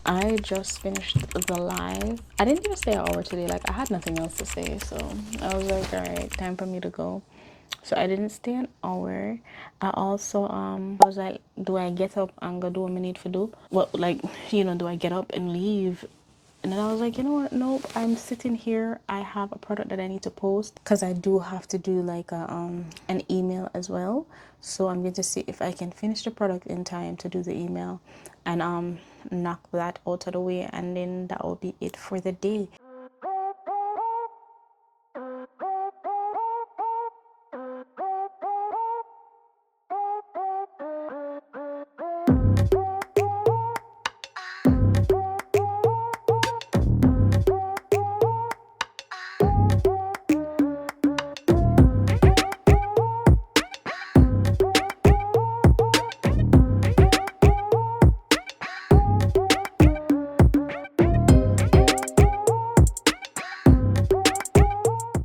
I just finished the live. I didn't even stay an hour today. Like, I had nothing else to say, so I was like, all right, time for me to go. So I didn't stay an hour. I also I was like, do I get up and go do what I need to do? What, like, you know, do I get up and leave? And then I was like, you know what? Nope. I'm sitting here. I have a product that I need to post because I do have to do like a an email as well. So I'm going to see if I can finish the product in time to do the email and knock that out of the way, and then that will be it for the day.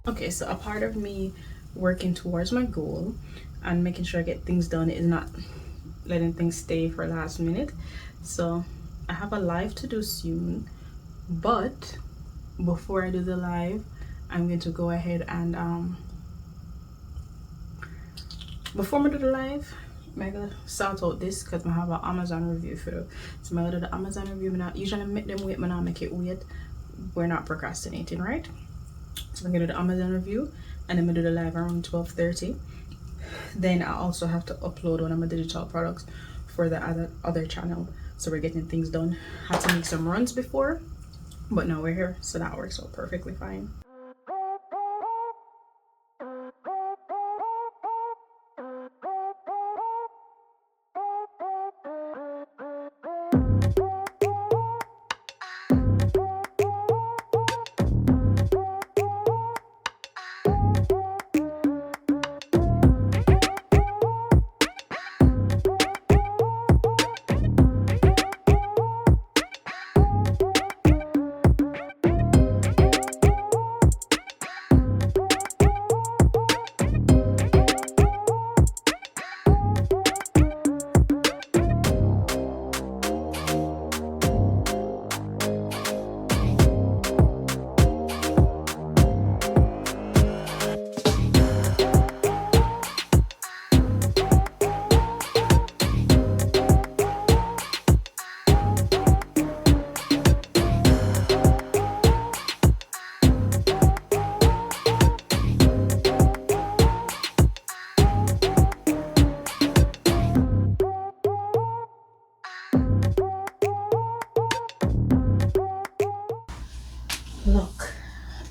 Okay, so a part of me working towards my goal and making sure I get things done is not letting things stay for last minute. So I have a live to do soon, but before I do the live, I'm going to go ahead and before I do the live, I'm gonna sort out this because I have an Amazon review for the, so I'm gonna do the Amazon review. I'm not usually make them wait, but now make it wait. We're not procrastinating, right? So I'm gonna do the Amazon review and I'm gonna do the live around 12:30. Then I also have to upload one of my digital products for the other channel. So we're getting things done. Had to make some runs before, but now we're here, so that works out perfectly fine.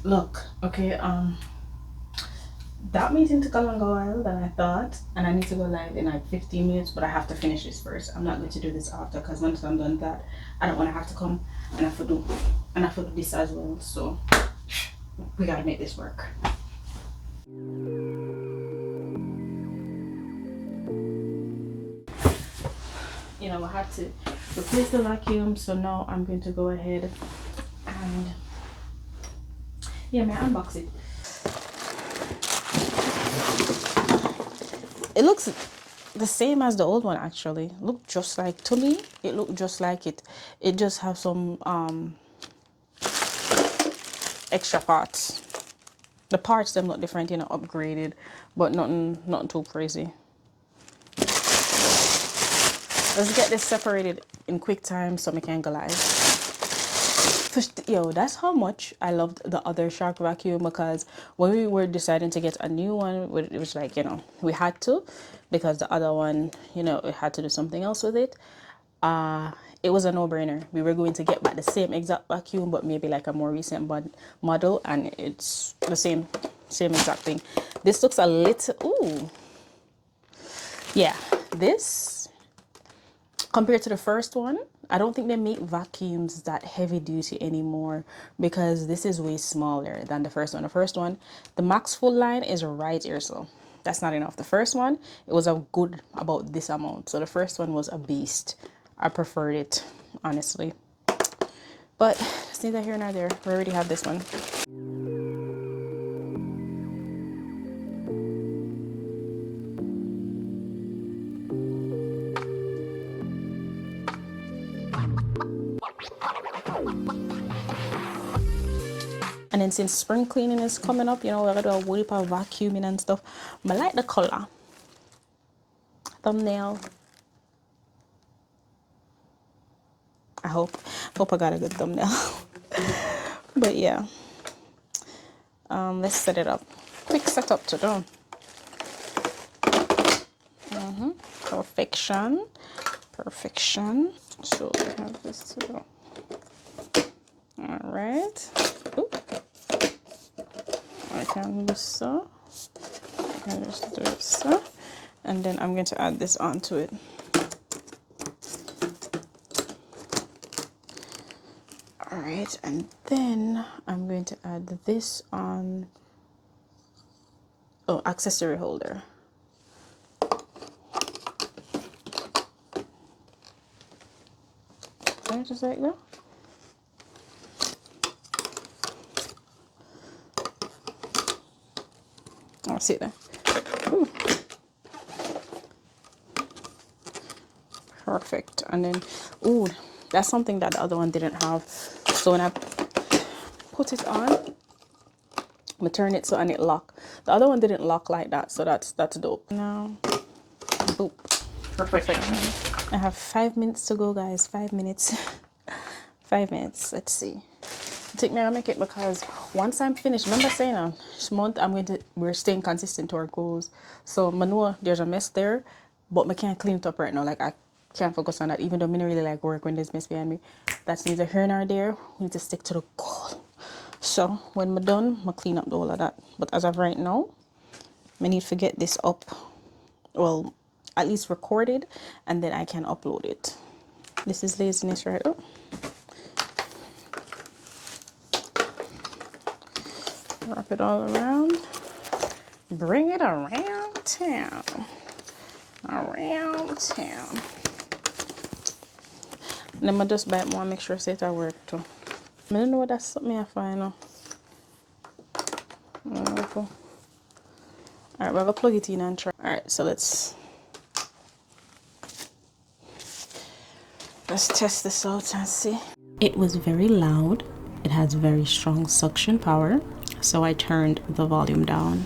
Look, okay, that meeting took a longer while than I thought, and I need to go live in like 15 minutes, but I have to finish this first. I'm not going to do this after, because once I'm done that, I don't want to have to come and I have to do this as well. So we gotta make this work. You know, I had to replace the vacuum, so now I'm going to go ahead and yeah, may I unbox it? It looks the same as the old one actually. Look just like, to me, it looked just like it. It just have some extra parts. The parts them look different, you know, upgraded, but nothing too crazy. Let's get this separated in quick time so I can go live. Yo, that's how much I loved the other shark vacuum, because when we were deciding to get a new one, it was like, you know, we had to, because the other one, you know, we had to do something else with it. It was a no-brainer. We were going to get back the same exact vacuum, but maybe like a more recent model, and it's the same exact thing. This looks a little, ooh, yeah, this compared to the first one, I don't think they make vacuums that heavy duty anymore, because this is way smaller than the first one. The first one, the max full line is right here, so that's not enough. The first one, it was a good about this amount. So the first one was a beast. I preferred it, honestly. But it's neither here nor there. We already have this one. And then since spring cleaning is coming up, you know, we're gonna do a whole heap of vacuuming and stuff. I like the color. Thumbnail. I hope I got a good thumbnail. But yeah. Let's set it up. Quick setup to do. Perfection. Perfection. So we have this to do. Alright. I can do so. I can just do it so. And then I'm going to add this onto it. Alright, and then I'm going to add this on. Oh, accessory holder. Okay, just like that. Oh, see there. Ooh. Perfect. And then, ooh, that's something that the other one didn't have. So when I put it on, I turn it so and it lock. The other one didn't lock like that, so that's dope. Now, boop. Perfect. I have 5 minutes to go, guys. 5 minutes. 5 minutes. Let's see. It took me to make it because once I'm finished, remember saying this month we're staying consistent to our goals. So I know there's a mess there, but I can't clean it up right now. Like I can't focus on that, even though I don't really like work when there's mess behind me. That's neither here nor there. We need to stick to the goal. So when I'm done, I clean up all of that. But as of right now, I need to get this up. Well, at least recorded, and then I can upload it. This is laziness, right? Oh. Wrap it all around. Bring it around town. Around town. And then I just bite more, make sure it work too. I don't know what that's something I find now. Alright, we're gonna plug it in and try. Alright, so let's test this out and see. It was very loud. It has very strong suction power, so I turned the volume down.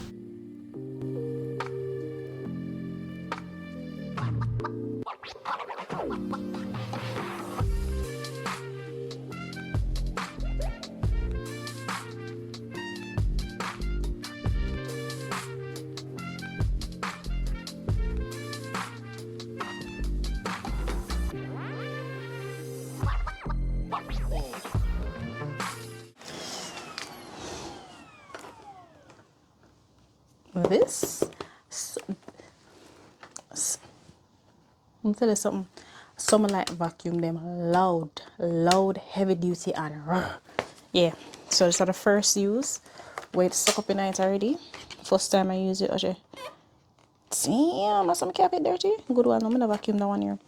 This, I'm tell you something. Some like vacuum them loud, heavy duty, and yeah. So it's the first use. Wait, suck up in it already. First time I use it, okay. Damn, some carpet dirty. Good one. I'm gonna vacuum that one here.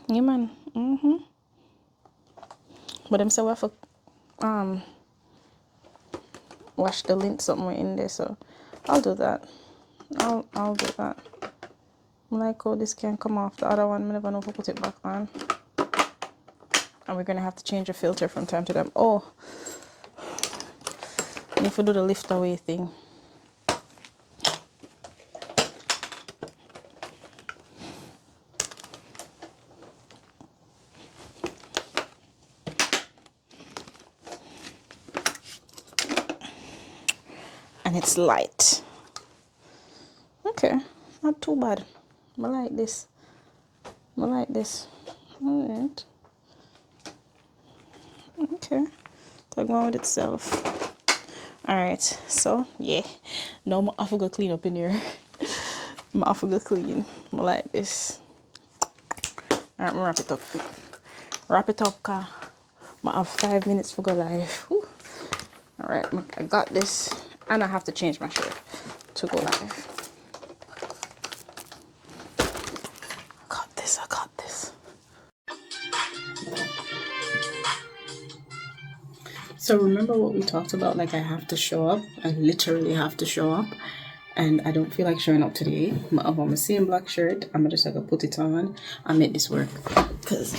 Yeah, man. But them say we have to wash the lint somewhere in there, so I'll do that. I'll do that. I'm like, oh, this can't come off. The other one, I never know if I put it back on. And we're gonna have to change the filter from time to time. Oh, I need to do the lift away thing. And it's light. Okay, not too bad. I like this. I like this. All right. Okay, take one with itself. All right, so yeah, now I'm off to go clean up in here. I'm off to go clean. I like this. All right, I'm gonna wrap it up. Wrap it up, cause I have 5 minutes for go live. Whew. All right, I got this, and I have to change my shirt to go live. I got this. So remember what we talked about, like I have to show up. I literally have to show up. and I don't feel like showing up today. I have on my same black shirt. I'm just gonna put it on and make this work, because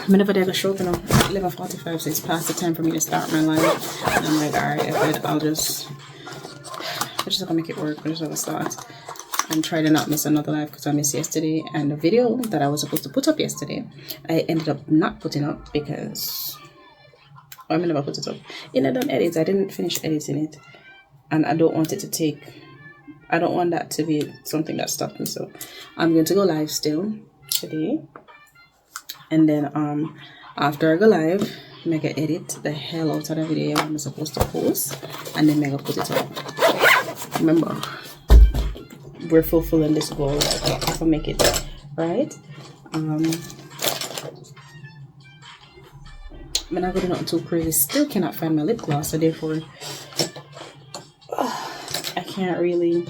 I'm never there to show up, you know. 11:45, so it's past the time for me to start my live. And I'm like, alright, I'm just gonna make it work. I'm just gonna start and try to not miss another live, because I missed yesterday, and the video that I was supposed to put up yesterday, I ended up not putting up because I never put it up. In I done edits, I didn't finish editing it, and I don't want it to take. I don't want that to be something that stopped me. So I'm going to go live still today, and then after I go live, make a edit the hell out of the video I'm supposed to post, and then make a put it up. Remember, we're fulfilling this goal. If I make it right, I'm not going to do nothing too crazy. Still cannot find my lip gloss, so therefore I can't really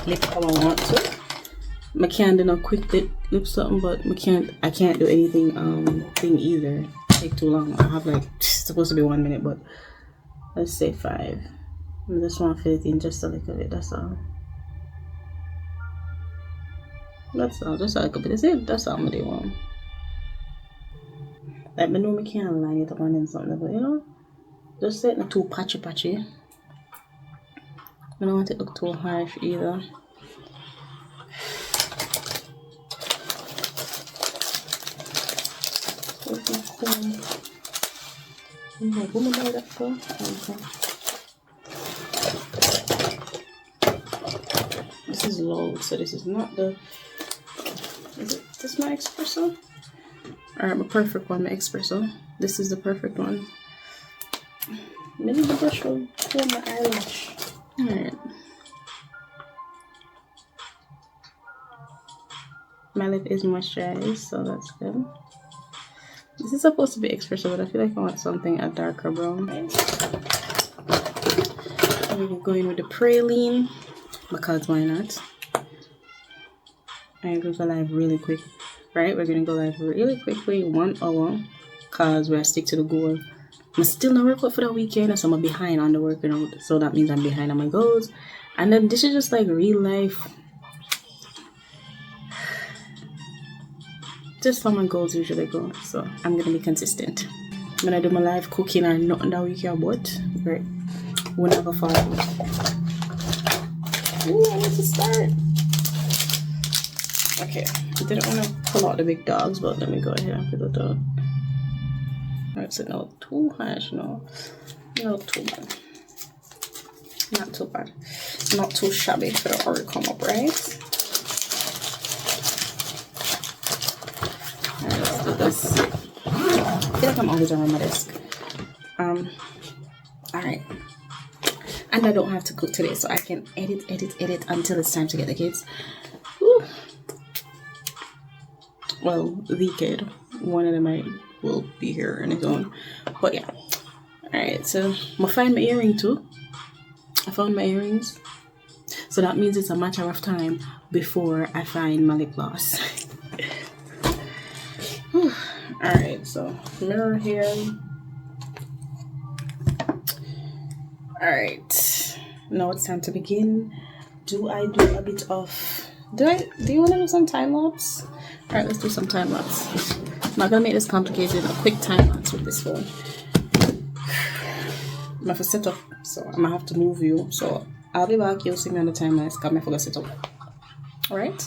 lip how I want to. I can't do no quick lip something, but I can't do anything thing either. Take too long. I have like, it's supposed to be 1 minute, but let's say 5. I just want to fit it in just a little bit. That's all. That's all. Just a little bit. That's it. That's all I'm gonna do. Like, I know I can't line it up and then something, but you know, just say it not too patchy. I don't want it to look too harsh either. This is low, so this is not the. Is this my espresso? Alright, my perfect one, my espresso. This is the perfect one. Maybe the brush will pull my eyelash. Alright. My lip is moisturized, so that's good. This is supposed to be espresso, but I feel like I want something a darker brown. We're going with the praline, because why not? I'm gonna go live really quick. Right, we're gonna go live really quickly, 1 hour, cause we're stick to the goal. I'm still not work out for the weekend, so I'm behind on the working out, so that means I'm behind on my goals. And then this is just like real life, just how my goals usually go. So I'm gonna be consistent. When I do my live cooking or nothing that week about, right, we'll never fall. Ooh, I need to start. Okay, I didn't want to pull out the big dogs, but let me go ahead and put it down. Alright, so no too harsh, no too bad. Not too bad. Not too shabby for the already come up, right? Alright, let's do this. I feel like I'm always around my desk. Alright. And I don't have to cook today, so I can edit until it's time to get the kids. Woo. Well, the kid, one of them will be here on his own, but yeah. Alright, so I'm gonna find my earring too. I found my earrings, so that means it's a matter of time before I find my lip gloss. Alright, so mirror here. Alright, now it's time to begin. Do I do a bit of, do you want to do some time lapse? Alright, let's do some time lapse. I'm not gonna make this complicated. A quick time lapse with this phone. I'm gonna set up, so I'm gonna have to move you. So I'll be back. You'll see me on the time lapse. Come, I forgot to set up. Alright.